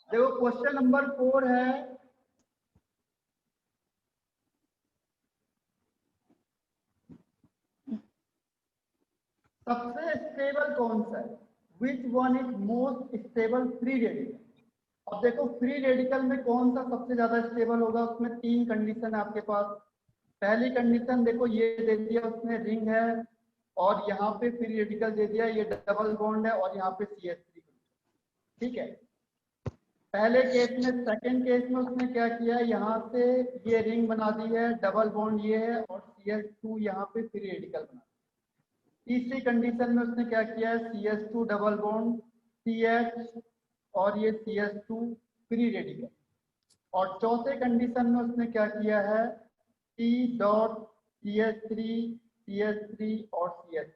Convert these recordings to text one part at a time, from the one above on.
देखो question number 4 है, सबसे स्टेबल कौन सा है, which one is most stable free radical. अब देखो फ्री रेडिकल में कौन सा सबसे ज्यादा स्टेबल होगा, उसमें 3 कंडीशन है आपके पास। पहली कंडीशन देखो ये दे दिया उसने, रिंग है और यहाँ पे फ्री रेडिकल दे दिया, ये डबल बॉन्ड है और यहाँ पे CH3, ठीक है। पहले केस में, सेकंड केस में उसने क्या किया, यहाँ से ये रिंग बना दी है, डबल बॉन्ड ये है और CH2 यहाँ पे फ्री रेडिकल बना। तीसरी कंडीशन में उसने क्या किया है, CH2 डबल बॉन्ड CH और ये CH2 फ्री रेडिकल। और चौथे कंडीशन में उसने क्या किया है, T डॉट CH3 CH3 और CH3।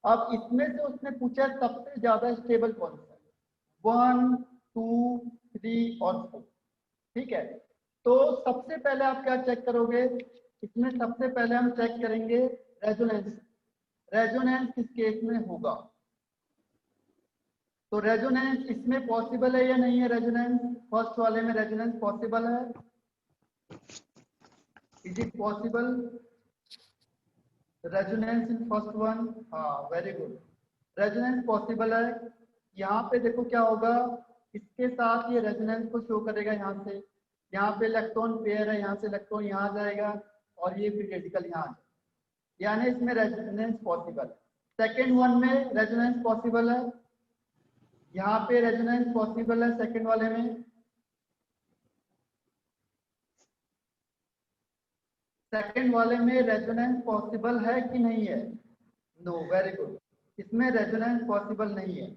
अब इसमें से उसने पूछा सबसे ज्यादा स्टेबल कौन सा है, 1 2 3 और 4, ठीक है। तो सबसे पहले आप क्या चेक करोगे, इसमें सबसे पहले हम चेक करेंगे रेजोनेंस। रेजोनेंस किस केस में होगा, तो रेजोनेंस इसमें पॉसिबल है या नहीं है, रेजोनेंस फर्स्ट वाले में रेजोनेंस पॉसिबल है, is it possible resonance in first one, हाँ वेरी गुड, रेजोनेंस पॉसिबल है। यहाँ पे देखो क्या होगा, इसके साथ ये रेजोनेंस को शो करेगा, यहाँ से यहाँ पे इलेक्ट्रॉन पेयर है, यहाँ से इलेक्ट्रॉन यहाँ आ जाएगा और ये फ्री रेडिकल यहाँ आ जाएगा, यानी इसमें रेजोनेंस पॉसिबल है। सेकेंड वन में रेजोनेंस पॉसिबल है, यहाँ पे रेजोनेंस पॉसिबल है सेकेंड वाले में। सेकेंड वाले में रेजोनेंस पॉसिबल है कि नहीं है, नो वेरी गुड, इसमें रेजोनेंस पॉसिबल नहीं है।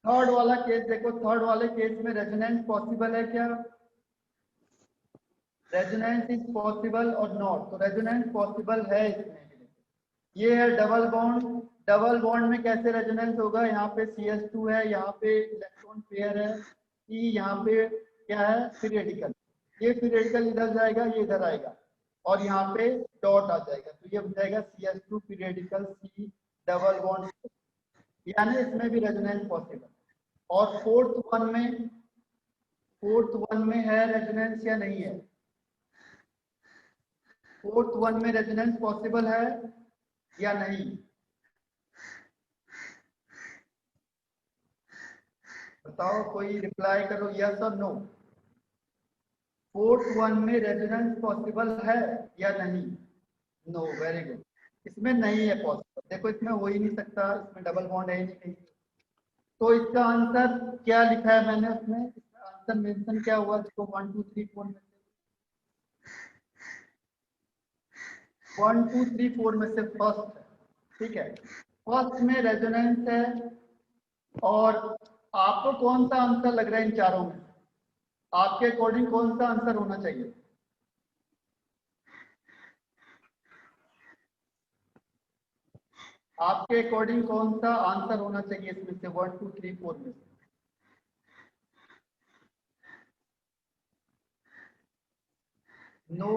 थर्ड वाला केस देखो, थर्ड वाले केस में रेजोनेंस पॉसिबल है क्या, रेजोनेंस इज पॉसिबल और नॉट, तो रेजोनेंस पॉसिबल है इसमें। ये है डबल बॉन्ड, डबल बॉन्ड में कैसे रेजोनेंस होगा, यहाँ पे CH2 है, यहाँ पे इलेक्ट्रॉन पेयर है, E यहाँ पे क्या है फ्री रेडिकल, ये फ्री रेडिकल इधर जाएगा, ये इधर आएगा और यहाँ पे डॉट आ जाएगा, तो ये बन जाएगा CH2 free radical C double bond, यानी इसमें भी रेजोनेंस पॉसिबल। और फोर्थ वन में है रेजोनेंस या नहीं है, फोर्थ वन में रेजोनेंस पॉसिबल है या नहीं, बताओ कोई रिप्लाई करो, यस और नो। फोर्थ वन में रेजोनेंस पॉसिबल है या नहीं, नो वेरी गुड, इसमें नहीं है पॉसिबल, देखो इसमें हो ही नहीं सकता, इसमें डबल बॉन्ड है ही नहीं कहीं। तो इसका आंसर क्या लिखा है मैंने उसमें, इसका आंसर मेंशन क्या हुआ, देखो 1 2 3 4 में से 1 2 3 4 में से फर्स्ट है, ठीक है, फर्स्ट में रेजोनेंस है। और आपको कौन सा आंसर लग रहा है इन चारों में, आपके अकॉर्डिंग कौन सा आंसर होना चाहिए, आपके अकॉर्डिंग कौन सा आंसर होना चाहिए इसमें से 1 2 3 4 में से, नो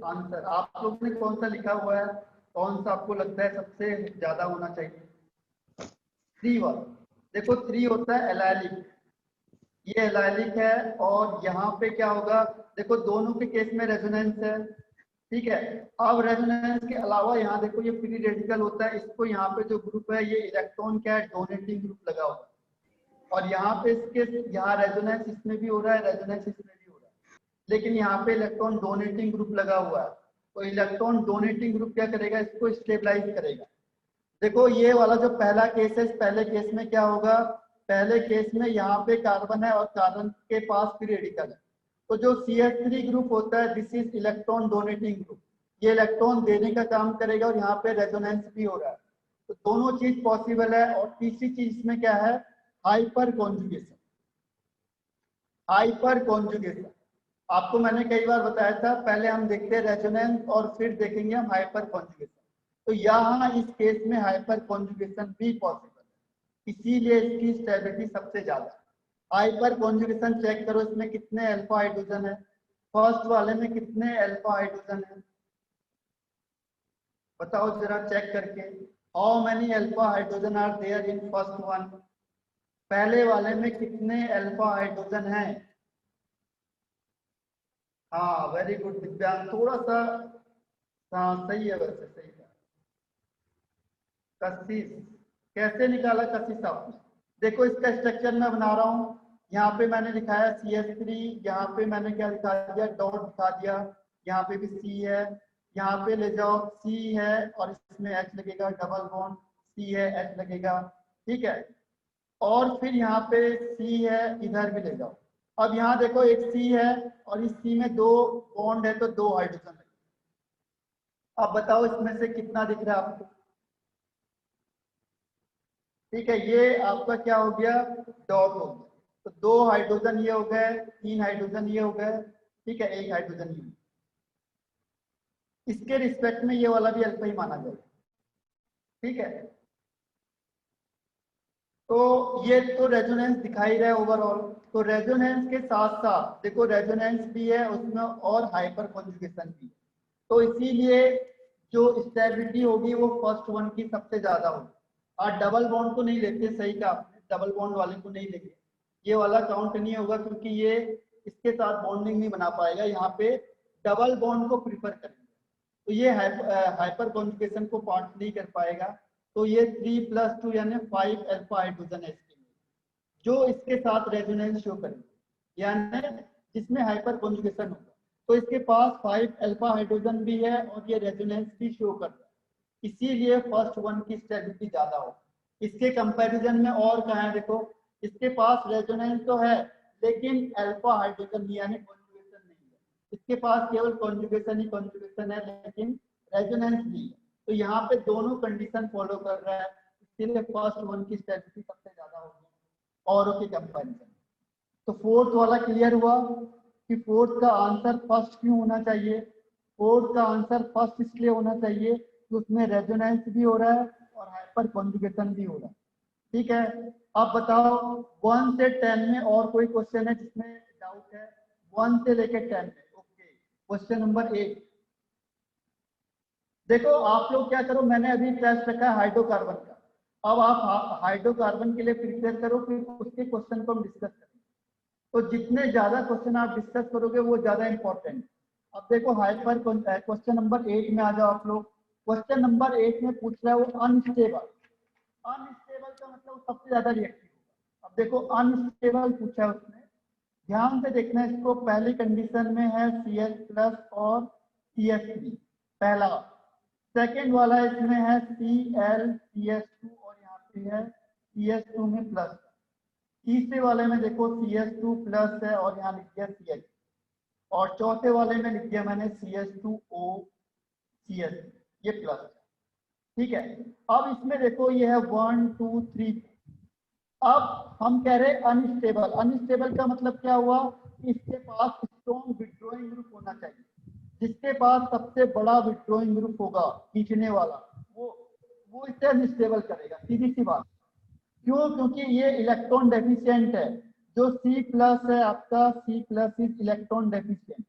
आंसर, आप लोगों ने कौन सा लिखा हुआ है, कौन सा आपको लगता है सबसे ज्यादा होना चाहिए, 3 वाला। देखो 3 होता है एलाइलिक, ये एलाइलिक है और यहाँ पे क्या होगा, देखो दोनों के केस में रेजोनेंस है, ठीक है। अब रेजोनेंस के अलावा यहाँ देखो ये फ्री रेडिकल होता है, इसको यहाँ पे जो ग्रुप है ये इलेक्ट्रॉन क्या है, डोनेटिंग ग्रुप लगा हुआ है, और यहाँ पे इसके यहाँ रेजोनेंस इसमें भी हो रहा है, रेजोनेंस इसमें भी हो रहा है, लेकिन यहाँ पे इलेक्ट्रॉन डोनेटिंग ग्रुप लगा हुआ है, तो इलेक्ट्रॉन डोनेटिंग ग्रुप क्या करेगा, इसको स्टेबलाइज करेगा। देखो ये वाला जो पहला केस है, इस पहले केस में क्या होगा, पहले केस में यहाँ पे कार्बन है और कार्बन के पास फ्री रेडिकल है, तो जो CH3 ग्रुप होता है this is electron donating group, ये इलेक्ट्रॉन देने का काम करेगा और यहाँ पे रेजोनेंस भी हो रहा है, तो दोनों चीज पॉसिबल है। और तीसरी चीज इसमें क्या है, हाइपर कॉन्जुगेशन, हाइपर कॉन्जुगेशन आपको मैंने कई बार बताया था, पहले हम देखते हैं रेजोनेंस और फिर देखेंगे हम हाइपर कॉन्जुगेशन, तो यहाँ इस केस में हाइपर कॉन्जुगेशन भी पॉसिबल है, इसीलिए इसकी स्टेबिलिटी सबसे ज्यादा है। हाइपर कॉन्जुगेशन चेक करो, इसमें कितने अल्फा हाइड्रोजन है, फर्स्ट वाले में कितने अल्फा हाइड्रोजन है, बताओ जरा चेक करके, how many alpha hydrogen are there in first one, पहले वाले में कितने अल्फा हाइड्रोजन हैं? हाँ वेरी गुड दिव्यांग, थोड़ा सा। हाँ सही है, वैसे सही है। कशिश कैसे निकाला कशिश आपने? देखो इसका स्ट्रक्चर मैं बना रहा हूँ। यहाँ पे मैंने दिखाया CH3, यहाँ पे मैंने क्या दिखा दिया, डॉट दिखा दिया। यहाँ पे भी C है, यहाँ पे ले जाओ C है और इसमें H लगेगा, डबल बॉन्ड C है H लगेगा, ठीक है। और फिर यहाँ पे C है, इधर भी ले जाओ। अब यहाँ देखो एक C है और इस C में दो बॉन्ड है तो दो हाइड्रोजन है। अब बताओ इसमें से कितना दिख रहा है आपको? ठीक है, ये आपका क्या हो गया, डॉट हो गया। तो दो हाइड्रोजन ये हो गए, तीन हाइड्रोजन ये हो गए, ठीक है, एक हाइड्रोजन ये। इसके रिस्पेक्ट में ये वाला भी अल्फा ही माना जाएगा, ठीक है। तो ये तो रेजोनेंस दिखाई रहा है ओवरऑल। तो रेजोनेंस के साथ साथ देखो रेजोनेंस भी है उसमें और हाइपर कॉन्जुगेशन भी है। तो इसीलिए जो स्टेबिलिटी होगी वो फर्स्ट वन की सबसे ज्यादा होगी। और डबल बॉन्ड को नहीं लेते, सही कहा आपने, डबल बॉन्ड वाले को नहीं लेंगे, ये वाला काउंट नहीं होगा क्योंकि ये इसके साथ बॉन्डिंग नहीं बना पाएगा। यहाँ पे डबल बॉन्ड को प्रीफर करेंगे तो ये हाइपर कॉन्जुगेशन को पार्ट नहीं कर पाएगा। तो ये 3+2 यानी 5 अल्फा हाइड्रोजन है इसके लिए, जो इसके साथ रेजोनेंस शो करेंगे, यानी जिसमें हाइपर कॉन्जुगेशन होगा। तो इसके पास 5 अल्फा हाइड्रोजन भी है और ये रेजोनेंस भी शो कर रहा है, इसीलिए फर्स्ट वन की स्टेबिलिटी ज्यादा हो। इसके कंपैरिजन में और कहा है, देखो इसके पास रेजोनेंस तो है लेकिन अल्फा हाइड्रोजन यानी कॉन्जुगेशन नहीं है। इसके पास केवल कॉन्जुगेशन ही कॉन्जुगेशन है लेकिन रेजोनेंस नहीं है। तो यहाँ पे दोनों कंडीशन फॉलो कर रहा है, इसीलिए फर्स्ट वन की स्टेबिलिटी सबसे ज्यादा होगी औरों के कंपैरिजन। तो फोर्थ वाला क्लियर हुआ कि फोर्थ का आंसर फर्स्ट क्यों होना चाहिए। फोर्थ का आंसर फर्स्ट इसलिए होना चाहिए कि उसमें रेजोनेंस भी हो रहा है और हाइपर कॉन्जुगेशन भी हो रहा है, ठीक है। अब बताओ 1 से 10 में और कोई क्वेश्चन है जिसमें डाउट है? 1 से लेकर 10 में, ओके। क्वेश्चन नंबर 8, देखो आप लोग क्या करो, मैंने अभी टेस्ट रखा है हाइड्रोकार्बन का। अब आप हाइड्रोकार्बन के लिए प्रिपेयर करो, फिर उसके क्वेश्चन को हम डिस्कस करेंगे। तो जितने ज्यादा क्वेश्चन आप डिस्कस करोगे वो ज्यादा इंपॉर्टेंट। अब देखो हाइपर क्वेश्चन नंबर 8 में आ जाओ आप लोग। क्वेश्चन नंबर 8 में पूछ रहा है वो अनस्टेबल। अनस्टेबल का मतलब सबसे ज्यादा रिएक्टिव होगा। अब देखो अनस्टेबल पूछा है उसने, ध्यान से देखना इसको। पहली कंडीशन में है CH+ और CH3 पहला। सेकेंड वाला इसमें है ClCH2 और यहाँ पे है CH2 में प्लस। तीसरे वाले में देखो CH2 प्लस है और यहाँ लिख दिया CH। और चौथे वाले में लिख दिया मैंने CH2O CH, ये प्लस है, ठीक है। अब इसमें देखो ये है 1 2 3। अब हम कह रहे हैं अनस्टेबल। अनस्टेबल का मतलब क्या हुआ, इसके पास स्ट्रॉन्ग विड्रॉइंग ग्रुप होना चाहिए। जिसके पास सबसे बड़ा विड्रॉइंग ग्रुप होगा खींचने वाला, वो इसे अनस्टेबल करेगा, सीधी सी बात। क्यों? क्योंकि ये इलेक्ट्रॉन डेफिशिएंट है। जो C+ है आपका, C+ इज इलेक्ट्रॉन डेफिशिएंट।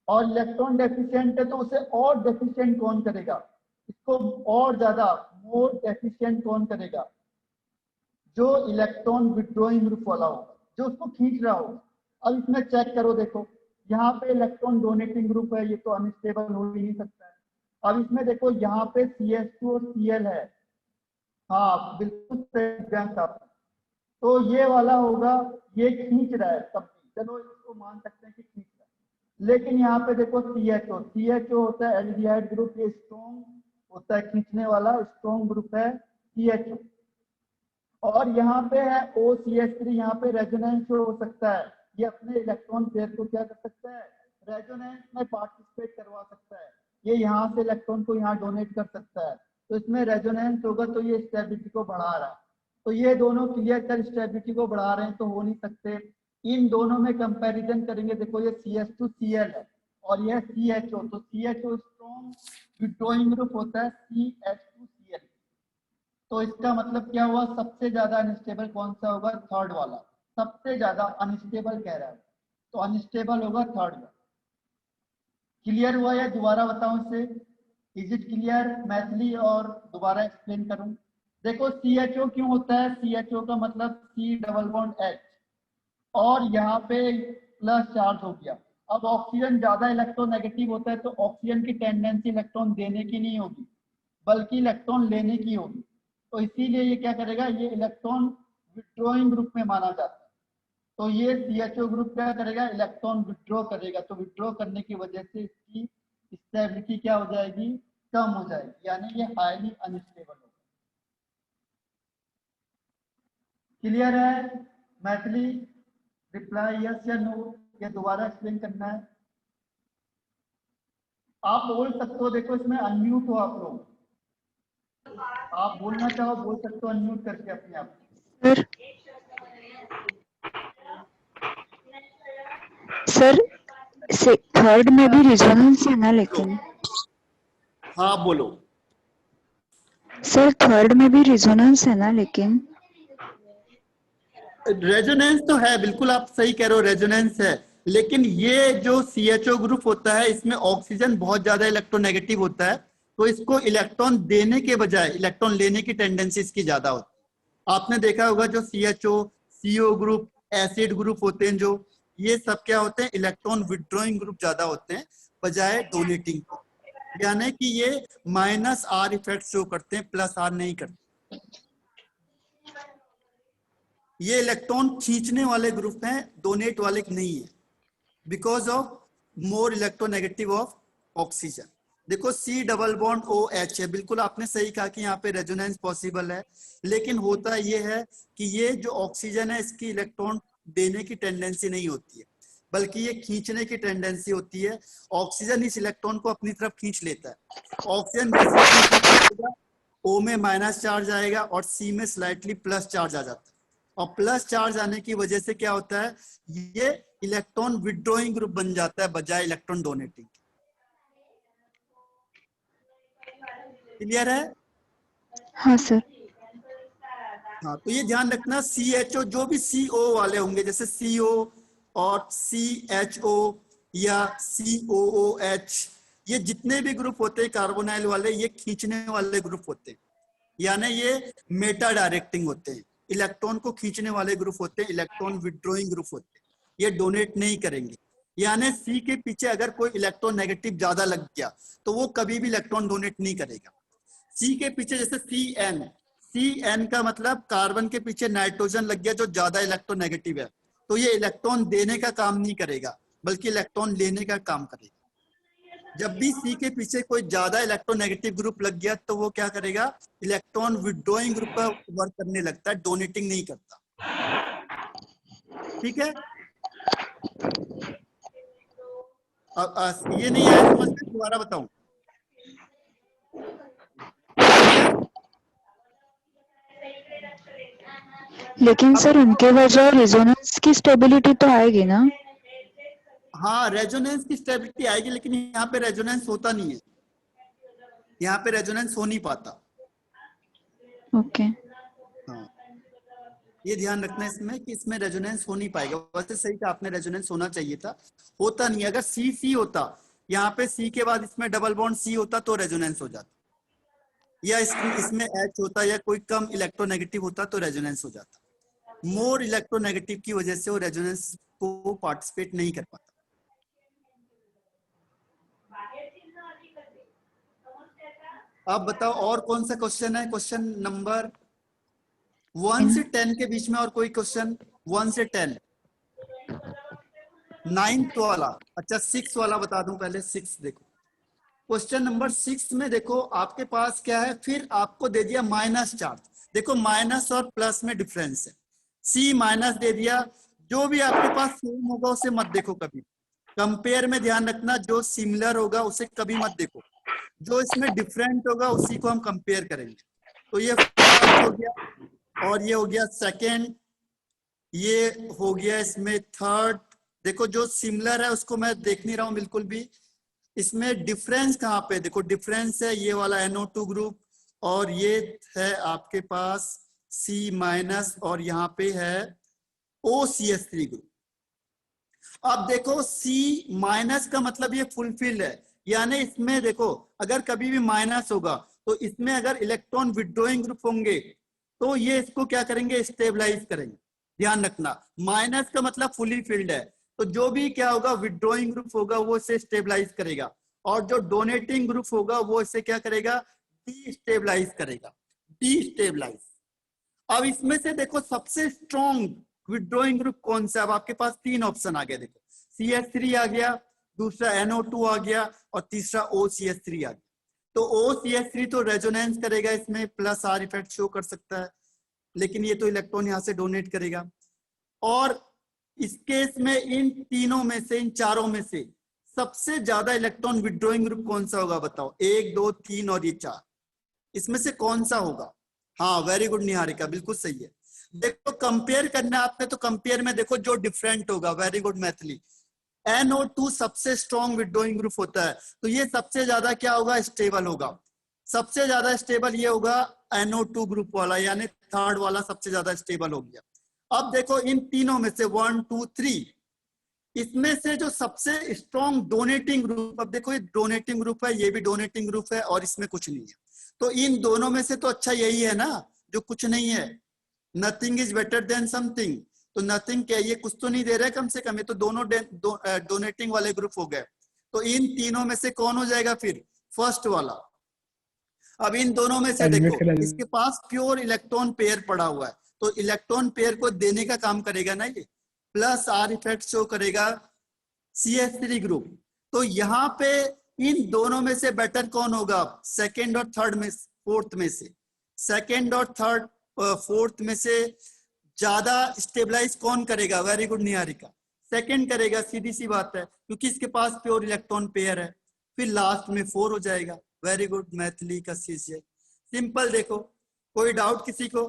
और इलेक्ट्रॉन डेफिशिएंट है तो उसे और डेफिशिएंट कौन करेगा, इसको और ज्यादा मोर डेफिशिएंट कौन करेगा, जो इलेक्ट्रॉन विड्रॉइंग ग्रुप वाला होगा, जो उसको खींच रहा होगा। अब इसमें चेक करो, देखो यहाँ पे इलेक्ट्रॉन डोनेटिंग ग्रुप है, ये तो अनस्टेबल हो ही नहीं सकता है। अब इसमें देखो यहाँ पे CH2 और Cl है, हाँ बिल्कुल सही साहब। तो ये वाला होगा, ये खींच रहा है तब भी, चलो इसको मान सकते हैं कि खींच रहा है। लेकिन यहाँ पे देखो CHO होता है एल्डिहाइड ग्रुप, ये स्ट्रॉन्ग होता है खींचने वाला, स्ट्रॉन्ग ग्रुप है CHO। और यहाँ पे है OCH3, यहाँ पे रेजोनेंस हो सकता है, ये अपने इलेक्ट्रॉन पेयर को क्या कर सकता है, रेजोनेंस में पार्टिसिपेट करवा सकता है। ये यहाँ से इलेक्ट्रॉन को यहाँ डोनेट कर सकता है, तो इसमें रेजोनेंस होगा तो ये स्टेबिलिटी को बढ़ा रहा है। तो ये दोनों क्लियर कर स्टेबिलिटी को बढ़ा रहे हैं तो हो नहीं सकते। इन दोनों में कंपैरिजन करेंगे, देखो ये CH2Cl है और यह CHO, तो CHO स्ट्रॉन्ग विड्रॉइंग ग्रुप होता है CH2Cl। तो इसका मतलब क्या हुआ, सबसे ज्यादा अनस्टेबल कौन सा होगा, थर्ड वाला। सबसे ज्यादा अनस्टेबल कह रहा है, तो अनस्टेबल होगा थर्ड वाला। क्लियर हुआ या दोबारा बताऊं इसे? इज इट क्लियर मैथली और दोबारा एक्सप्लेन करूं? देखो CHO क्यों होता है, CHO का मतलब C डबल बॉन्ड H, और यहाँ पे प्लस चार्ज हो गया। अब ऑक्सीजन ज्यादा इलेक्ट्रोनेगेटिव होता है तो ऑक्सीजन की टेंडेंसी इलेक्ट्रॉन देने की नहीं होगी बल्कि इलेक्ट्रॉन लेने की होगी, तो इसीलिए ये क्या करेगा, ये इलेक्ट्रॉन विड्रॉइंग ग्रुप में माना जाता है। तो ये CHO ग्रुप क्या करेगा, इलेक्ट्रॉन विड्रॉ करेगा, तो विड्रॉ करने की वजह से इसकी स्टेबिलिटी क्या हो जाएगी, कम हो जाएगी, यानी ये हाईली अनस्टेबल होगा। क्लियर है मैथिली? रिप्लाई यस या नो, या दोबारा एक्सप्लेन करना है? आप बोल सकते हो, देखो इसमें अनम्यूट हो आप लोग, आप बोलना चाहो बोल सकते हो अनम्यूट करके अपने आप। सर थर्ड में भी रिजोनेंस है ना, लेकिन हाँ बोलो। सर थर्ड में भी रिजोनेंस है ना, लेकिन रेजोनेंस तो है, बिल्कुल आप सही कह रहे हो, रेजोनेंस है, लेकिन ये जो CHO ग्रुप होता है इसमें ऑक्सीजन बहुत ज्यादा इलेक्ट्रोनेगेटिव होता है, तो इसको इलेक्ट्रॉन देने के बजाय इलेक्ट्रॉन लेने की टेंडेंसी इसकी ज्यादा होती है। आपने देखा होगा जो CHO, CO group, acid group होते हैं, जो ये सब क्या होते हैं, इलेक्ट्रॉन विड्रॉइंग ग्रुप ज्यादा होते हैं बजाय डोनेटिंग, यानी कि ये -R इफेक्ट शो करते हैं, +R नहीं करते। ये इलेक्ट्रॉन खींचने वाले ग्रुप हैं, डोनेट वाले नहीं है, because of more electronegative of oxygen. देखो C डबल बॉन्ड OH है, बिल्कुल आपने सही कहा कि यहाँ पे रेजोनेंस पॉसिबल है, लेकिन होता ये है कि ये जो ऑक्सीजन है इसकी इलेक्ट्रॉन देने की टेंडेंसी नहीं होती है बल्कि ये खींचने की टेंडेंसी होती है। ऑक्सीजन इस इलेक्ट्रॉन को अपनी तरफ खींच लेता है। ऑक्सीजन जैसे खींचेगा O में माइनस चार्ज आएगा और C में स्लाइटली प्लस चार्ज आ जाता है, और प्लस चार्ज आने की वजह से क्या होता है, ये इलेक्ट्रॉन विड्रॉइंग ग्रुप बन जाता है बजाय इलेक्ट्रॉन डोनेटिंग। क्लियर है? हाँ सर। हाँ, तो ये ध्यान रखना, CHO जो भी CO वाले होंगे, जैसे CO और CHO या COOH, ये जितने भी ग्रुप होते हैं कार्बोनाइल वाले, ये खींचने वाले ग्रुप होते हैं, यानी ये मेटा डायरेक्टिंग होते हैं, इलेक्ट्रॉन को खींचने वाले ग्रुप होते हैं, इलेक्ट्रॉन विड्रॉइंग ग्रुप होते हैं, ये डोनेट नहीं करेंगे। यानी C के पीछे अगर कोई इलेक्ट्रॉन नेगेटिव ज्यादा लग गया तो वो कभी भी इलेक्ट्रॉन डोनेट नहीं करेगा। C के पीछे जैसे CN का मतलब कार्बन के पीछे नाइट्रोजन लग गया जो ज्यादा इलेक्ट्रोनेगेटिव है, तो ये इलेक्ट्रॉन देने का काम नहीं करेगा बल्कि इलेक्ट्रॉन लेने का काम करेगा। जब भी C के पीछे कोई ज्यादा इलेक्ट्रोनेगेटिव ग्रुप लग गया तो वो क्या करेगा, इलेक्ट्रॉन विड्रॉइंग ग्रुप का वर्क करने लगता है, डोनेटिंग नहीं करता। ठीक है? ये नहीं आया समझ में, दोबारा बताऊं? लेकिन सर उनके वजह रेजोनेंस की स्टेबिलिटी तो आएगी ना? हाँ, रेजोनेंस की स्टेबिलिटी आएगी, लेकिन यहाँ पे रेजोनेंस होता नहीं है, यहाँ पे रेजोनेंस हो नहीं पाता। ओके। हाँ, ये ध्यान रखना इसमें कि इसमें रेजोनेंस हो नहीं पाएगा। वैसे सही था आपने, रेजोनेंस होना चाहिए था, होता नहीं। अगर C होता, यहाँ पे C के बाद इसमें डबल बॉन्ड C होता तो रेजोनेंस हो जाता, या इसमें H होता या कोई कम इलेक्ट्रोनेगेटिव होता तो रेजोनेंस हो जाता। मोर इलेक्ट्रोनेगेटिव की वजह से वो रेजोनेंस को पार्टिसिपेट नहीं कर पाता। अब बताओ और कौन सा क्वेश्चन है, क्वेश्चन नंबर 1 से 10 के बीच में और कोई क्वेश्चन? 1 से 10, 9th वाला, अच्छा 6 वाला बता दूं पहले। 6 देखो, क्वेश्चन नंबर 6 में देखो आपके पास क्या है, फिर आपको दे दिया माइनस चार्ज। देखो माइनस और प्लस में डिफरेंस है, C माइनस दे दिया, जो भी आपके पास सेम होगा उसे मत देखो कभी, कंपेयर में ध्यान रखना, जो सिमिलर होगा उसे कभी मत देखो, जो इसमें डिफरेंट होगा उसी को हम कंपेयर करेंगे। तो ये फर्स्ट हो गया, और ये हो गया सेकंड, ये हो गया इसमें थर्ड। देखो जो सिमिलर है उसको मैं देख नहीं रहा हूं बिल्कुल भी, इसमें डिफरेंस कहाँ पे, देखो डिफरेंस है ये वाला NO2 ग्रुप, और ये है आपके पास C माइनस, और यहाँ पे है OCH3 ग्रुप। अब देखो C माइनस का मतलब ये फुलफिल है, यानी इसमें देखो अगर कभी भी माइनस होगा तो इसमें अगर इलेक्ट्रॉन विड्रॉइंग ग्रुप होंगे तो ये इसको क्या करेंगे, स्टेबलाइज करेंगे। ध्यान रखना, माइनस का मतलब फुली फिल्ड है, तो जो भी क्या होगा विड्रॉइंग ग्रुप होगा वो इसे स्टेबलाइज करेगा, और जो डोनेटिंग ग्रुप होगा वो इसे क्या करेगा, डीस्टेबलाइज करेगा, डीस्टेबलाइज। अब इसमें से देखो सबसे स्ट्रॉन्ग विड्रॉइंग ग्रुप कौन सा है। अब आपके पास तीन ऑप्शन आ गए, देखो CH3 आ गया, दूसरा NO2 आ गया, और तीसरा OCH3 आ गया। तो OCH3 तो रेजोनेंस करेगा, इसमें प्लस R इफेक्ट शो कर सकता है, लेकिन ये तो इलेक्ट्रॉन यहां से डोनेट करेगा। और इस केस में इन तीनों में से, इन चारों में से सबसे ज्यादा इलेक्ट्रॉन विड्रॉइंग ग्रुप कौन सा होगा, बताओ। 1 2 3 और ये 4, इसमें से कौन सा होगा। हाँ वेरी गुड निहारिका, बिल्कुल सही है। देखो कंपेयर करना है आपने, तो कंपेयर में देखो जो डिफरेंट होगा। Very good Maithili. NO2 सबसे स्ट्रॉन्ग विड्रॉइंग ग्रुप होता है, तो ये सबसे ज्यादा क्या होगा, स्टेबल होगा। सबसे ज्यादा स्टेबल ये होगा NO2 ग्रुप वाला, यानी थर्ड वाला सबसे ज्यादा स्टेबल हो गया। अब देखो इन तीनों में से 1 2 3, इसमें से जो सबसे स्ट्रॉन्ग डोनेटिंग ग्रुप, अब देखो ये डोनेटिंग ग्रुप है, ये भी डोनेटिंग ग्रुप है, और इसमें कुछ नहीं है, तो इन दोनों में से तो अच्छा यही है ना जो कुछ नहीं है। Nothing is better than something, तो नथिंग क्या, ये कुछ तो नहीं दे रहा है कम से कम, ये तो दोनों डोनेटिंग वाले ग्रुप हो गए। तो इन तीनों में से कौन हो जाएगा फिर, फर्स्ट वाला। अब इन दोनों में से देखो इसके पास प्योर इलेक्ट्रॉन पेयर पड़ा हुआ है, तो इलेक्ट्रॉन पेयर को देने का काम करेगा ना ये, प्लस R इफेक्ट शो करेगा CH3 ग्रुप। तो यहाँ पे इन दोनों में से बेटर कौन होगा, सेकेंड और थर्ड में, फोर्थ में से, सेकेंड और थर्ड फोर्थ में से ज्यादा स्टेबलाइज कौन करेगा। वेरी गुड निहारिका, सेकेंड करेगा, सीधी सी बात है, क्योंकि इसके पास प्योर इलेक्ट्रॉन पेयर है। फिर लास्ट में 4 हो जाएगा। वेरी गुड मैथिली का सीजिए, सिंपल। देखो कोई डाउट किसी को।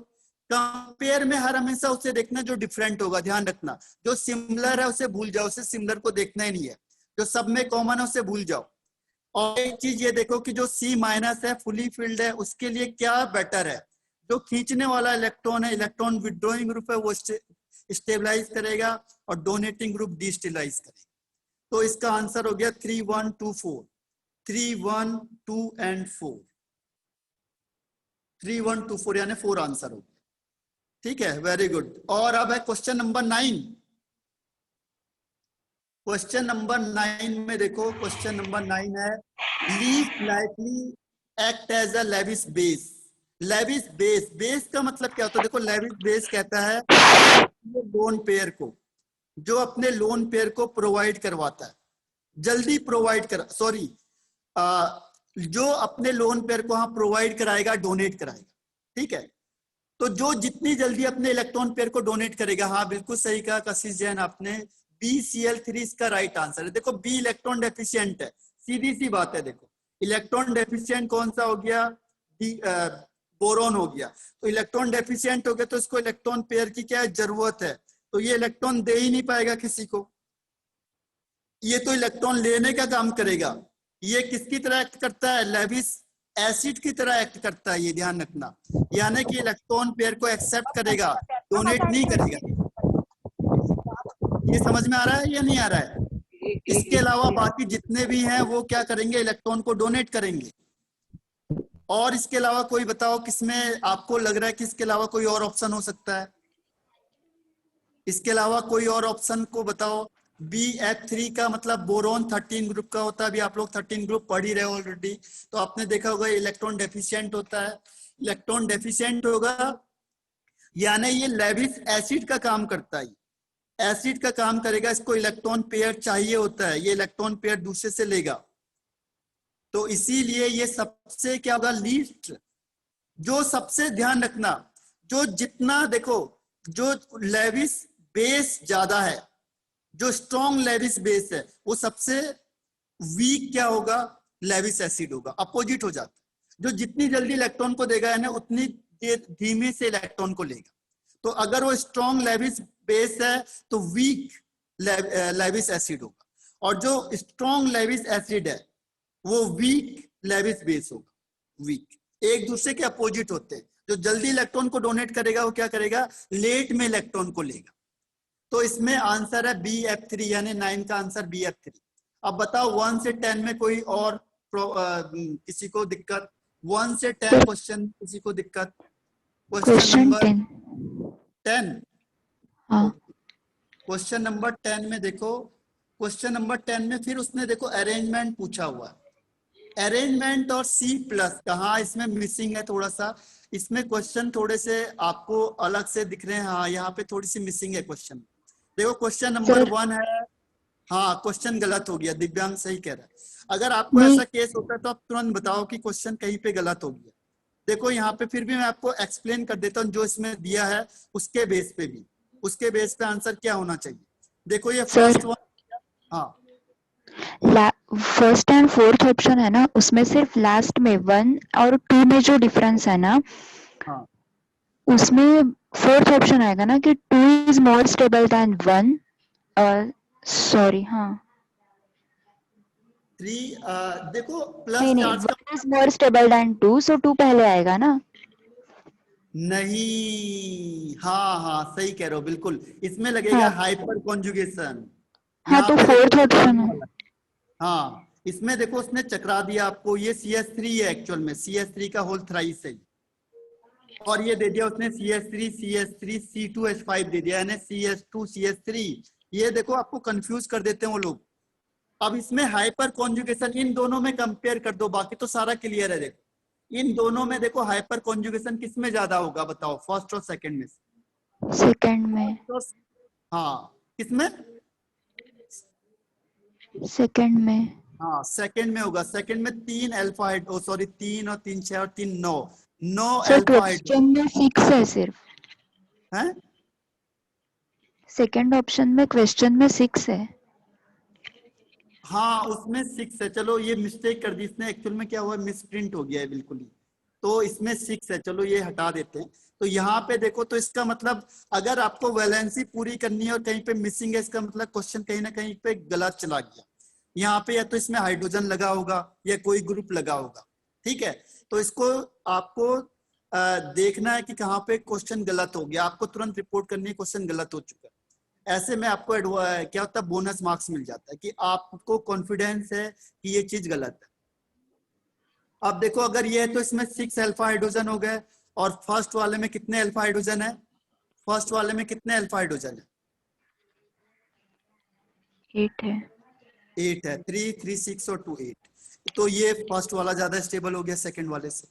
कंपेयर में हर हमेशा उसे देखना जो डिफरेंट होगा, ध्यान रखना। जो सिमिलर है उसे भूल जाओ, उसे सिमिलर को देखना ही नहीं है। जो सब में कॉमन है उसे भूल जाओ। और एक चीज ये देखो कि जो C- है, फुली फिल्ड है, उसके लिए क्या बेटर है, जो खींचने वाला इलेक्ट्रॉन है, इलेक्ट्रॉन विड्रॉइंग ग्रुप है, वो स्टेबलाइज करेगा, और डोनेटिंग ग्रुप डिस्टेबलाइज करेगा। तो इसका आंसर हो गया 3 1 2 4, 3 1 2 एंड 4, 3 1 2 4 यानी 4 आंसर हो गया। ठीक है, वेरी गुड। और अब है क्वेश्चन नंबर 9। क्वेश्चन नंबर 9 में देखो, क्वेश्चन नंबर 9 है least likely act as a Lewis base. Lewis base, base का मतलब क्या होता है, देखो लेविस बेस कहता है लोन पेयर को, जो अपने लोन पेयर को प्रोवाइड करवाता है, जल्दी प्रोवाइड कर, सॉरी, जो अपने लोन पेयर को हाँ प्रोवाइड कराएगा, डोनेट कराएगा। ठीक है, तो जो जितनी जल्दी अपने इलेक्ट्रॉन पेयर को डोनेट करेगा, हाँ बिल्कुल सही कहा कशिश जैन आपने, BCl3 इसका राइट आंसर है। देखो बी इलेक्ट्रॉन डेफिशिएंट है, सीधी सी बात है। देखो इलेक्ट्रॉन डेफिशिएंट कौन सा हो गया, बोरोन हो गया। तो इलेक्ट्रॉन डेफिशिएंट हो गया, तो इसको इलेक्ट्रॉन पेयर की क्या जरूरत है, तो ये इलेक्ट्रॉन दे ही नहीं पाएगा किसी को, ये तो इलेक्ट्रॉन लेने का काम करेगा। ये किसकी तरह एक्ट करता है, लेविस एसिड की तरह एक्ट करता है, ये ध्यान रखना। यानी कि इलेक्ट्रॉन पेयर को एक्सेप्ट करेगा, डोनेट नहीं करेगा। ये समझ में आ रहा है या नहीं आ रहा है। इसके अलावा बाकी जितने भी हैं वो क्या करेंगे, इलेक्ट्रॉन को डोनेट करेंगे। और इसके अलावा कोई बताओ किसमें आपको लग रहा है कि इसके अलावा कोई और ऑप्शन हो सकता है, इसके अलावा कोई और ऑप्शन को बताओ। BF3 का मतलब बोरोन 13 ग्रुप का होता है, अभी आप लोग 13 ग्रुप पढ़ ही रहे हो ऑलरेडी, तो आपने देखा होगा इलेक्ट्रॉन डेफिशिएंट होता है। इलेक्ट्रॉन डेफिशिएंट होगा यानी ये लेविस एसिड का काम करता है, एसिड का काम करेगा, इसको इलेक्ट्रॉन पेयर चाहिए होता है, ये इलेक्ट्रॉन पेयर दूसरे से लेगा, तो इसीलिए ये सबसे क्या होगा, लीस्ट। जो सबसे ध्यान रखना, जो जितना देखो, जो लेविस बेस ज्यादा है, जो स्ट्रॉन्ग लेविस बेस है, वो सबसे वीक क्या होगा, लेविस एसिड होगा, अपोजिट हो जाता है। जो जितनी जल्दी इलेक्ट्रॉन को देगा ना, उतनी धीमे से इलेक्ट्रॉन को लेगा। तो अगर वो स्ट्रॉन्ग लेविस बेस है तो वीक लेविस एसिड होगा, और जो स्ट्रॉन्ग लेविस एसिड है वो वीक लेविस बेस होगा, वीक। एक दूसरे के अपोजिट होते हैं। जो जल्दी इलेक्ट्रॉन को डोनेट करेगा वो क्या करेगा, लेट में इलेक्ट्रॉन को लेगा। तो इसमें आंसर है BF3, यानी 9 का आंसर BF3। अब बताओ 1 से 10 में कोई और किसी को दिक्कत, 1 से 10 क्वेश्चन, किसी को दिक्कत? Question question number 10। 10। हाँ क्वेश्चन नंबर 10 में देखो, क्वेश्चन नंबर 10 में फिर उसने देखो अरेंजमेंट पूछा हुआ है। अरेंजमेंट और सी प्लस कहाँ इसमें मिसिंग है थोड़ा सा, इसमें क्वेश्चन थोड़े से आपको अलग से दिख रहे हैं। हाँ, यहाँ पे थोड़ी सी मिसिंग है क्वेश्चन। देखो क्वेश्चन नंबर सर 1 है, हाँ क्वेश्चन गलत हो गया, दिव्यांग सही कह रहा है। अगर आपको नहीं ऐसा केस होता है तो आप तुरंत बताओ कि क्वेश्चन कहीं पे गलत हो गया। देखो यहाँ पे फिर भी मैं आपको एक्सप्लेन कर देता हूँ, जो इसमें दिया है उसके बेस पे भी, उसके बेस पे आंसर क्या होना चाहिए। देखो ये सर फर्स्ट वन, हाँ फर्स्ट एंड फोर्थ ऑप्शन है ना, उसमें सिर्फ लास्ट में 1 और 2 में जो डिफरेंस है ना, हाँ उसमें फोर्थ ऑप्शन आएगा ना कि 2 is more stable then 1। Sorry हाँ 3, देखो प्लस नहीं नहीं, चार्ज का 1 इज मोर स्टेबल देन 2, सो 2 पहले आएगा ना। नहीं, हाँ हाँ सही कह रहे हो बिल्कुल, इसमें लगेगा हाँ हाइपर कॉन्जुगेशन। हाँ, यहाँ तो पे देखो फोर्थ ऑप्शन चक्राने है। वाला, हाँ इसमें देखो उसने चकरा दिया आपको, ये CS3 है एक्चुअल में, CS3 का होल थ्राइस है, और ये दे दिया उसने CS3 CS3 C2H5 दे दिया, यानी CS2 CS3। ये देखो आपको कंफ्यूज कर देते हैं वो लोग। अब इसमें हाइपर कॉन्जुगेशन, इन दोनों में कंपेयर कर दो, बाकी तो सारा क्लियर है। देखो इन दोनों में देखो हाइपर कॉन्जुगेशन किस में ज्यादा होगा, बताओ फर्स्ट और सेकंड में से? सेकंड में। हाँ किसमें? सेकंड में। हाँ सेकंड में होगा। सेकंड में 3 अल्फा हाइड्रो, सॉरी 3 और 3 6 और 3 9, 9 सर अल्फा हाइड्रो क्वेश्चन में 6 है सिर्फ। है। सेकंड ऑप्शन में क्वेश्चन में 6 है। हाँ उसमें 6 है, चलो ये मिस्टेक कर दी इसने, एक्चुअल में क्या हुआ मिस प्रिंट हो गया है बिल्कुल ही, तो इसमें 6 है, चलो ये हटा देते हैं। तो यहाँ पे देखो, तो इसका मतलब अगर आपको वैलेंसी पूरी करनी है और कहीं पे मिसिंग है, इसका मतलब क्वेश्चन कहीं ना कहीं पे गलत चला गया। यहाँ पे या तो इसमें हाइड्रोजन लगा होगा या कोई ग्रुप लगा होगा, ठीक है। तो इसको आपको देखना है कि कहाँ पे क्वेश्चन गलत हो गया, आपको तुरंत रिपोर्ट करनी है क्वेश्चन गलत हो चुका है। ऐसे में आपको क्या होता है, बोनस मार्क्स मिल जाता है कि आपको कॉन्फिडेंस है कि ये चीज गलत है। अब देखो अगर ये है तो इसमें 6 अल्फा हाइड्रोजन हो गए, और फर्स्ट वाले में कितने अल्फा हाइड्रोजन है? फर्स्ट वाले में कितने अल्फा हाइड्रोजन है? 8 है। 8 है, 3 3 6 और 2 8। तो ये फर्स्ट वाला ज्यादा स्टेबल हो गया सेकंड वाले से,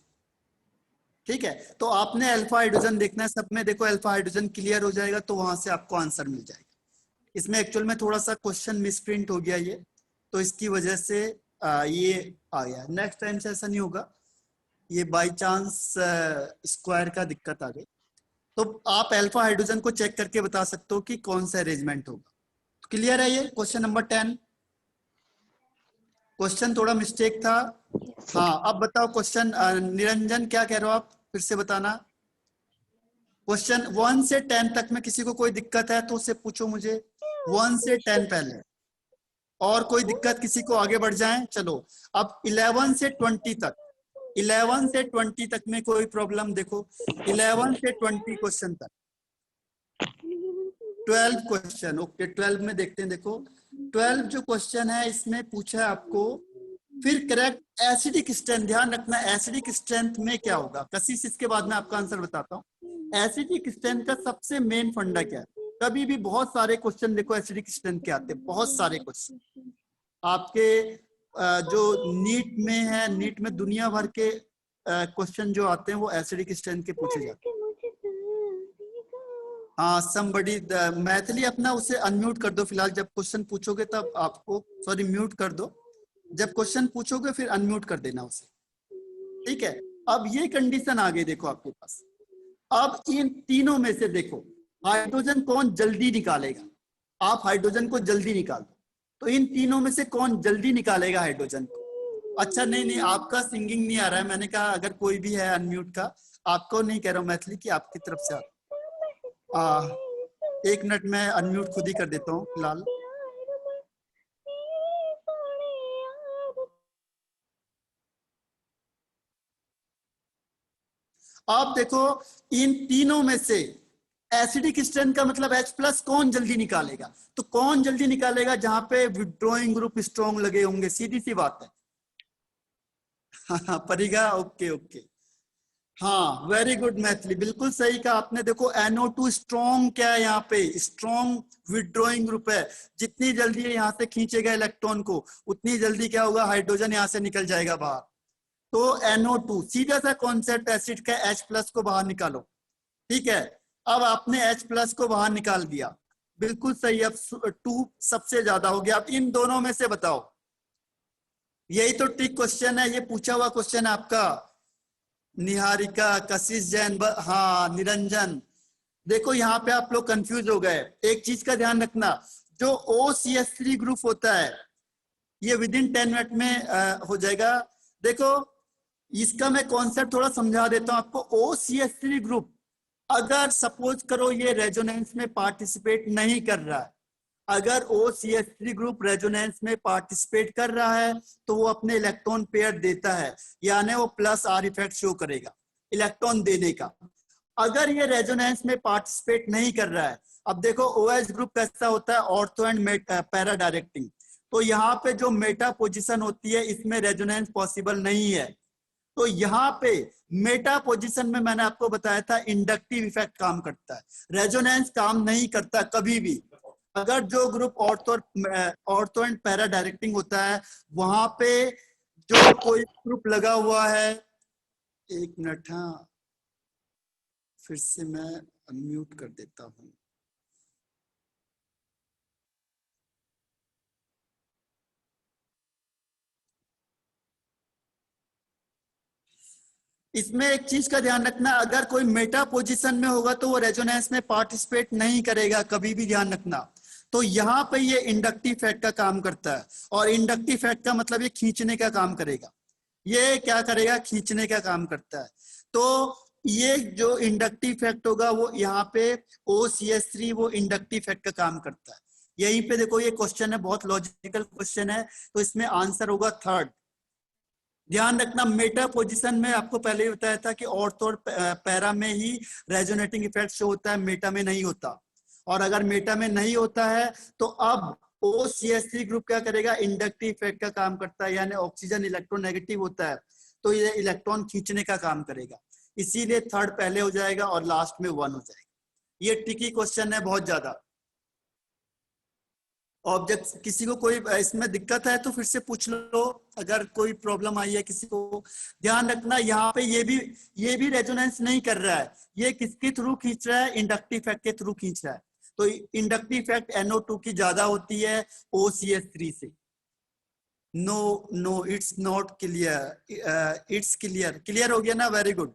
ठीक है। तो आपने अल्फा हाइड्रोजन देखना है सब में, देखो अल्फा हाइड्रोजन क्लियर हो जाएगा तो वहां से आपको आंसर मिल जाएगा। इसमें एक्चुअल में थोड़ा सा क्वेश्चन मिसप्रिंट हो गया ये, तो इसकी वजह से ये आ गया। नेक्स्ट टाइम से ऐसा नहीं होगा, ये बाय चांस स्क्वायर का दिक्कत आ गई। तो आप अल्फा हाइड्रोजन को चेक करके बता सकते हो कि कौन सा अरेंजमेंट होगा। क्लियर है ये क्वेश्चन नंबर 10? क्वेश्चन थोड़ा मिस्टेक था। हाँ अब बताओ क्वेश्चन, निरंजन क्या कह रहे हो आप, फिर से बताना। क्वेश्चन 1 से 10 तक में किसी को कोई दिक्कत है तो उससे पूछो मुझे, 1 से 10 पहले, और कोई दिक्कत किसी को आगे बढ़ जाए। चलो अब 11 से 20 तक, 11 से 20 तक में कोई प्रॉब्लम? देखो 11 से 20 क्वेश्चन तक, 12 क्वेश्चन, ओके 12 में देखते हैं। देखो 12 जो क्वेश्चन है इसमें पूछा है आपको, फिर करेक्ट एसिडिक स्ट्रेंथ, ध्यान रखना एसिडिक स्ट्रेंथ में क्या होगा, कशिश इसके बाद में आपका आंसर बताता हूँ। एसिडिक स्ट्रेंथ का सबसे मेन फंडा क्या है? कभी भी बहुत सारे क्वेश्चन देखो एसिडिक स्ट्रेंथ के आते हैं, बहुत सारे क्वेश्चन आपके जो नीट में है, नीट में दुनिया भर के क्वेश्चन जो आते हैं वो एसिडिक स्ट्रेंथ के पूछे जाते हैं। हाँ somebody, मैथिली अपना उसे अनम्यूट कर दो फिलहाल, जब क्वेश्चन पूछोगे तब आपको, सॉरी म्यूट कर दो, जब क्वेश्चन पूछोगे फिर अनम्यूट कर देना उसे, ठीक है। अब ये कंडीशन आ गई देखो आपके पास। अब इन तीनों में से देखो हाइड्रोजन कौन जल्दी निकालेगा, आप हाइड्रोजन को जल्दी निकाल दो, तो इन तीनों में से कौन जल्दी निकालेगा हाइड्रोजन को? अच्छा नहीं नहीं, आपका सिंगिंग नहीं आ रहा है, मैंने कहा अगर कोई भी है अनम्यूट का, आपको नहीं कह रहा हूँ मैथिली की, आपकी तरफ से एक मिनट में अनम्यूट खुद ही कर देता हूँ फिलहाल। आप देखो इन तीनों में से एसिडिक स्ट्रेंथ का मतलब H+ कौन जल्दी निकालेगा, तो कौन जल्दी निकालेगा? जहां पे विड्रॉइंग ग्रुप स्ट्रॉन्ग लगे होंगे, सीधी सी बात है। हाँ परिगा, ओके ओके, हाँ वेरी गुड मैथिली, बिल्कुल सही कहा आपने। देखो NO2 स्ट्रॉन्ग क्या है, यहाँ पे स्ट्रॉन्ग विड्रॉइंग ग्रुप है। जितनी जल्दी ये यहाँ से खींचेगा इलेक्ट्रॉन को, उतनी जल्दी क्या होगा, हाइड्रोजन यहाँ से निकल जाएगा बाहर। तो NO2 सीधा सा कॉन्सेप्ट एसिड का, H+ को बाहर निकालो, ठीक है। अब आपने H+ को बाहर निकाल दिया, बिल्कुल सही। अब 2 सबसे ज्यादा हो गया। अब इन दोनों में से बताओ, यही तो ट्रिक क्वेश्चन है, ये पूछा हुआ क्वेश्चन है आपका। निहारिका, कशिश जैन, हाँ निरंजन। देखो यहाँ पे आप लोग कंफ्यूज हो गए। एक चीज का ध्यान रखना, जो OCH3 ग्रुप होता है, ये विदिन 10 मिनट में हो जाएगा। देखो इसका मैं कॉन्सेप्ट थोड़ा समझा देता हूं आपको। OCH3 ग्रुप, अगर सपोज करो ये रेजोनेंस में पार्टिसिपेट नहीं कर रहा है, अगर OCH3 ग्रुप रेजोनेंस में पार्टिसिपेट कर रहा है तो वो अपने इलेक्ट्रॉन पेयर देता है, यानी वो +R इफेक्ट शो करेगा इलेक्ट्रॉन देने का। अगर ये रेजोनेंस में पार्टिसिपेट नहीं कर रहा है, अब देखो OH ग्रुप कैसा होता है, ऑर्थो एंड पैरा डायरेक्टिंग। तो यहाँ पे जो मेटा पोजीशन होती है, इसमें रेजोनेंस पॉसिबल नहीं है। तो यहाँ पे मेटा पोजीशन में मैंने आपको बताया था इंडक्टिव इफेक्ट काम करता है, रेजोनेंस काम नहीं करता कभी भी। अगर जो group ortho and para directing होता है, वहां पे जो कोई ग्रुप लगा हुआ है, एक मिनट, हाँ फिर से मैं अनम्यूट कर देता हूं। इसमें एक चीज का ध्यान रखना, अगर कोई मेटा पोजीशन में होगा तो वो रेजोनेंस में पार्टिसिपेट नहीं करेगा, कभी भी ध्यान रखना। तो यहाँ पे ये इंडक्टिव इफेक्ट का काम करता है, और इंडक्टिव इफेक्ट का मतलब ये खींचने का काम करेगा। ये क्या करेगा, खींचने का काम करता है। तो ये जो इंडक्टिव इफेक्ट होगा वो यहाँ पे OCH3 वो इंडक्टिव इफेक्ट का काम करता है। यहीं पे देखो ये क्वेश्चन है, बहुत लॉजिकल क्वेश्चन है, तो इसमें आंसर होगा 3rd। ध्यान रखना, मेटा पोजीशन में आपको पहले ही बताया था कि ऑर्थो और पैरा में ही रेजोनेटिंग इफेक्ट शो होता है, मेटा में नहीं होता। और अगर मेटा में नहीं होता है तो अब OCH3 ग्रुप क्या करेगा, इंडक्टिव इफेक्ट का काम करता है, यानी ऑक्सीजन इलेक्ट्रोनेगेटिव होता है, तो ये इलेक्ट्रॉन खींचने का काम करेगा। इसीलिए 3rd पहले हो जाएगा और लास्ट में 1 हो जाएगा। ये ट्रिकी क्वेश्चन है बहुत ज्यादा। ऑब्जेक्ट, किसी को कोई इसमें दिक्कत है तो फिर से पूछ लो, अगर कोई प्रॉब्लम आई है किसी को। ध्यान रखना यहाँ पे ये भी रेजोनेंस नहीं कर रहा है, ये किसके थ्रू खींच रहा है, इंडक्टिव इफेक्ट के थ्रू खींच रहा है। तो इंडक्टिव इफेक्ट NO2 की ज्यादा होती है OCH3 से। No it's not clear, it's clear हो गया ना, वेरी गुड।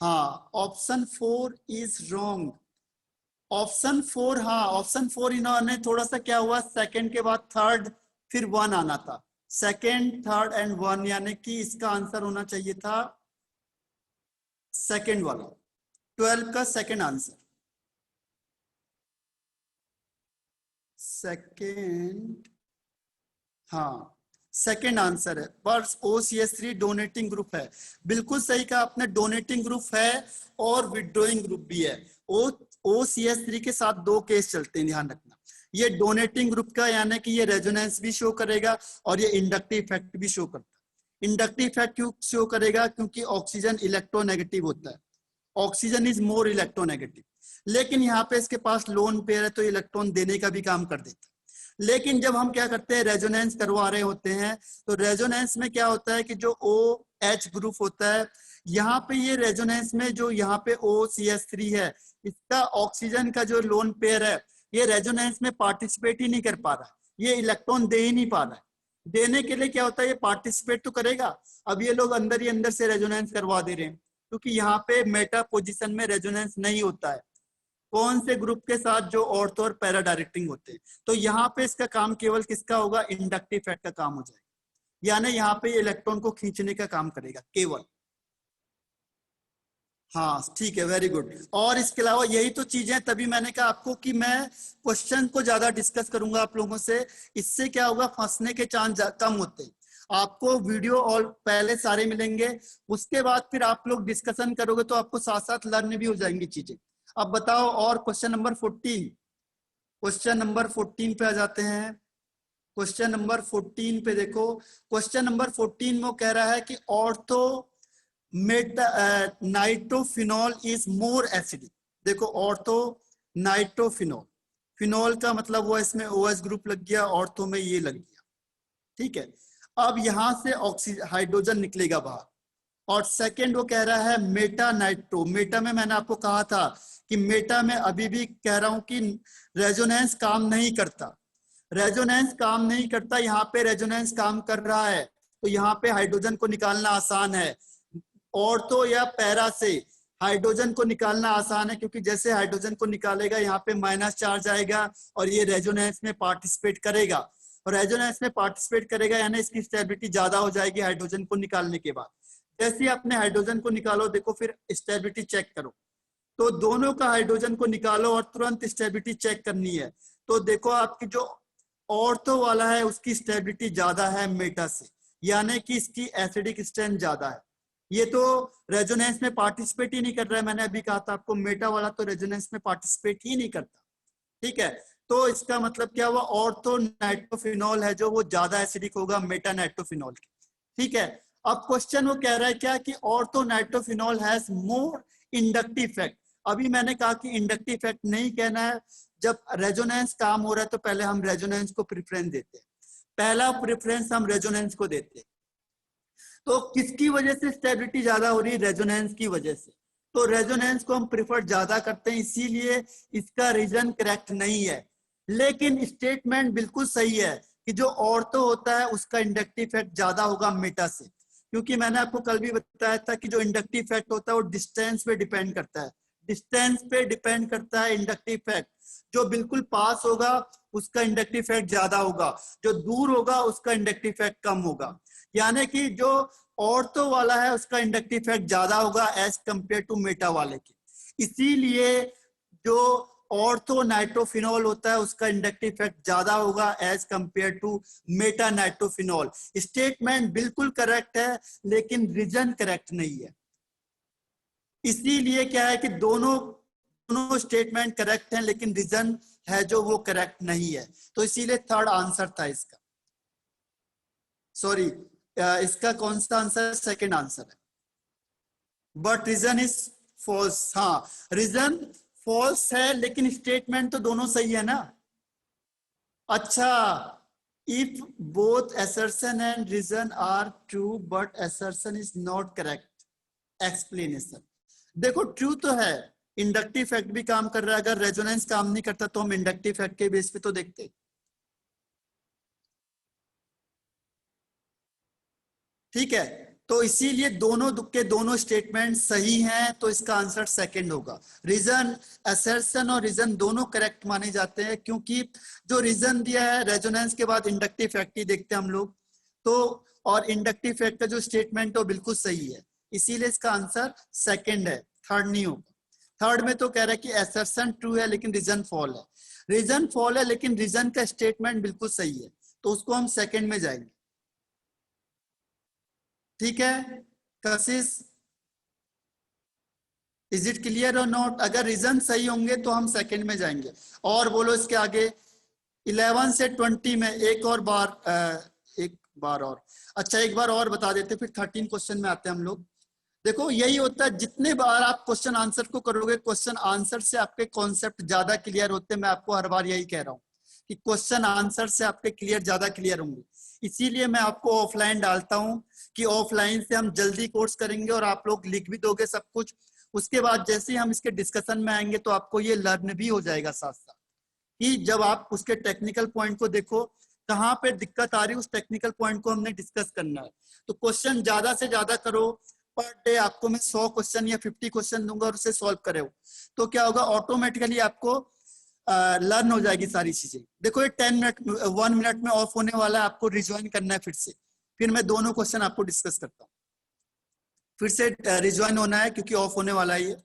हाँ ऑप्शन 4 इज रॉन्ग। ऑप्शन 4, हाँ ऑप्शन 4 इन्होंने थोड़ा सा क्या हुआ, सेकंड के बाद 3rd फिर 1 आना था, 2nd 3rd एंड 1, यानी कि इसका आंसर होना चाहिए था सेकंड वाला, 12 का सेकंड आंसर, सेकंड, हाँ सेकंड आंसर है। बस OCH3 डोनेटिंग ग्रुप है, बिल्कुल सही कहा आपने, डोनेटिंग ग्रुप है और विड्रॉइंग ग्रुप भी है। OCH3 के साथ 2 केस चलते हैं, ध्यान रखना। ये डोनेटिंग ग्रुप का यानी कि ये रेजोनेंस भी शो करेगा और ये इंडक्टिव इफेक्ट भी शो करता है। इंडक्टिव इफेक्ट क्यों शो करेगा, क्योंकि ऑक्सीजन इलेक्ट्रोनेगेटिव होता है, ऑक्सीजन इज मोर इलेक्ट्रोनेगेटिव। लेकिन यहाँ पे इसके पास लोन पेयर है तो इलेक्ट्रॉन देने का भी काम कर देता है। लेकिन जब हम क्या करते हैं, रेजोनेंस करवा रहे होते हैं, तो रेजोनेंस में क्या होता है कि जो OH ग्रुप होता है, यहाँ पे ये रेजोनेंस में जो यहाँ पे OCH3 है, इसका ऑक्सीजन का जो लोन पेयर है, ये रेजोनेंस में पार्टिसिपेट ही नहीं कर पा रहा, ये इलेक्ट्रॉन दे ही नहीं पा रहा है। देने के लिए क्या होता है, ये पार्टिसिपेट तो करेगा। अब ये लोग अंदर ही अंदर से रेजोनेंस करवा दे रहे हैं, क्योंकि यहाँ पे मेटा पोजीशन में रेजोनेंस नहीं होता है, कौन से ग्रुप के साथ, जो ऑर्थो और पैरा डायरेक्टिंग होते हैं। तो यहाँ पे इसका काम केवल किसका होगा, इंडक्टिव इफेक्ट का काम हो जाएगा, यानी यहाँ पे इलेक्ट्रॉन को खींचने का काम करेगा केवल। हाँ ठीक है, वेरी गुड। और इसके अलावा यही तो चीजें, तभी मैंने कहा आपको कि मैं क्वेश्चन को ज्यादा डिस्कस करूंगा आप लोगों से, इससे क्या होगा, फंसने के चांस कम होते हैं। आपको वीडियो और पहले सारे मिलेंगे, उसके बाद फिर आप लोग डिस्कशन करोगे तो आपको साथ साथ लर्न भी हो जाएंगी चीजें। अब बताओ, और क्वेश्चन नंबर 14, क्वेश्चन नंबर 14 पे आ जाते हैं। क्वेश्चन नंबर 14 पे देखो। क्वेश्चन नंबर 14 में वो कह रहा है कि ortho nitrophenol is more acidic. देखो ऑर्थो नाइट्रोफिनॉल, फिनॉल का मतलब वो इसमें OH ग्रुप लग गया, ऑर्थो में ये लग गया, ठीक है। अब यहां से ऑक्सीजन हाइड्रोजन निकलेगा बाहर। और सेकंड वो कह रहा है मेटा नाइट्रो। मेटा में मैंने आपको कहा था कि मेटा में अभी भी कह रहा हूं कि रेजोनेंस काम नहीं करता, रेजोनेंस काम नहीं करता। यहाँ पे रेजोनेंस काम कर रहा है, तो यहाँ पे हाइड्रोजन को निकालना आसान है। ऑर्थो या पैरा से हाइड्रोजन को निकालना आसान है, क्योंकि जैसे हाइड्रोजन को निकालेगा यहाँ पे माइनस चार्ज आएगा और ये रेजोनेंस में पार्टिसिपेट करेगा, और रेजोनेंस में पार्टिसिपेट करेगा यानी इसकी स्टेबिलिटी ज्यादा हो जाएगी हाइड्रोजन को निकालने के बाद। जैसे ही आपने हाइड्रोजन को निकालो, देखो फिर स्टेबिलिटी चेक करो, तो दोनों का हाइड्रोजन को निकालो और तुरंत स्टेबिलिटी चेक करनी है। तो देखो आपकी जो ऑर्थो वाला है उसकी स्टेबिलिटी ज्यादा है मेटा से, यानी कि इसकी एसिडिक स्ट्रेंथ ज्यादा है। ये तो रेजोनेंस में पार्टिसिपेट ही नहीं कर रहा है, मैंने अभी कहा था आपको मेटा वाला तो रेजोनेंस में पार्टिसिपेट ही नहीं करता, ठीक है। तो इसका मतलब क्या हुआ, ऑर्थो नाइट्रोफिनॉल है जो वो ज्यादा एसिडिक होगा मेटा नाइट्रोफिनॉल के, ठीक है। अब क्वेश्चन वो कह रहा है क्या कि ortho nitrophenol has more inductive effect. अभी मैंने कहा कि इंडक्टिव इफेक्ट नहीं कहना है, जब रेजोनेंस काम हो रहा है तो पहले हम रेजोनेंस को प्रेफरेंस देते हैं, पहला प्रेफरेंस हम रेजोनेंस को देते हैं। तो किसकी वजह से स्टेबिलिटी ज्यादा हो रही है, रेजोनेंस की वजह से। तो रेजोनेंस को हम प्रेफर ज्यादा करते हैं, इसीलिए इसका रीजन करेक्ट नहीं है। लेकिन स्टेटमेंट बिल्कुल सही है कि जो ऑर्थो होता है उसका इंडक्टिव इफेक्ट ज्यादा होगा मेटा से, क्योंकि मैंने आपको कल भी बताया था कि जो इंडक्टिव इफेक्ट होता है वो डिस्टेंस पे डिपेंड करता है, डिस्टेंस पे डिपेंड करता है इंडक्टिव इफेक्ट। जो बिल्कुल पास होगा उसका इंडक्टिव इफेक्ट ज्यादा होगा, जो दूर होगा उसका इंडक्टिव इफेक्ट कम होगा। यानी कि जो ऑर्थो वाला है उसका इंडक्टिव इफेक्ट ज्यादा होगा एज कंपेयर टू मेटा वाले के। इसीलिए जो ऑर्थो नाइट्रोफिनॉल होता है उसका इंडक्टिव इफेक्ट ज्यादा होगा as compare to meta nitrophenol. Statement बिल्कुल करेक्ट है लेकिन रीजन करेक्ट नहीं है। इसीलिए क्या है कि दोनों स्टेटमेंट करेक्ट हैं लेकिन रीजन है जो वो करेक्ट नहीं है, तो इसीलिए थर्ड आंसर था इसका। सॉरी, इसका कौन सा आंसर, सेकंड आंसर है, बट रीजन इज फॉल्स। हाँ, रीजन फॉल्स है लेकिन स्टेटमेंट तो दोनों सही है ना। अच्छा, if both assertion and reason are true but assertion is not correct, explanation। देखो ट्रू तो है, इंडक्टिव इफेक्ट भी काम कर रहा है, अगर रेजोनेंस काम नहीं करता तो हम इंडक्टिव इफेक्ट के बेस पे तो देखते, ठीक है। तो इसीलिए दोनों के दोनों स्टेटमेंट सही हैं, तो इसका आंसर सेकंड होगा। रीजन, असर्शन और रीजन दोनों करेक्ट माने जाते हैं, क्योंकि जो रीजन दिया है रेजोनेंस के बाद इंडक्टिव इफेक्ट ही देखते हैं हम लोग, तो और इंडक्टिव इफेक्ट का जो स्टेटमेंट है वो बिल्कुल सही है, इसीलिए इसका आंसर सेकंड है, थर्ड नहीं होगा। थर्ड में तो कह रहा है कि असर्शन ट्रू है लेकिन रीजन फॉल है, रीजन फॉल है लेकिन रीजन का स्टेटमेंट बिल्कुल सही है, तो उसको हम सेकंड में जाएंगे, ठीक है। कशिश, इज इट क्लियर और नॉट? अगर रीजन सही होंगे तो हम सेकंड में जाएंगे। और बोलो इसके आगे 11 से 20 में एक बार और, अच्छा एक बार और बता देते, फिर 13 क्वेश्चन में आते हैं हम लोग। देखो यही होता है, जितने बार आप क्वेश्चन आंसर को करोगे, क्वेश्चन आंसर से आपके कॉन्सेप्ट ज्यादा क्लियर होते हैं। मैं आपको हर बार यही कह रहा हूँ कि क्वेश्चन आंसर से आपके ज्यादा क्लियर होंगे, इसीलिए मैं आपको ऑफलाइन डालता हूँ कि ऑफलाइन से हम जल्दी कोर्स करेंगे और आप लोग लिख भी दोगे सब कुछ। उसके बाद जैसे ही हम इसके डिस्कशन में आएंगे तो आपको ये लर्न भी हो जाएगा साथ साथ, कि जब आप उसके टेक्निकल पॉइंट को देखो कहाँ पे दिक्कत आ रही है, उस टेक्निकल पॉइंट को हमने डिस्कस करना है। तो क्वेश्चन ज्यादा से ज्यादा करो, पर डे आपको मैं 100 क्वेश्चन या 50 क्वेश्चन दूंगा और उसे सॉल्व करे, तो क्या होगा, ऑटोमेटिकली आपको लर्न हो जाएगी सारी चीजें। देखो ये 1 मिनट में ऑफ होने वाला है, आपको रिज्वाइन करना है फिर मैं दोनों क्वेश्चन आपको डिस्कस करता हूँ। फिर से रिज्वाइन होना है क्योंकि ऑफ होने वाला है ये।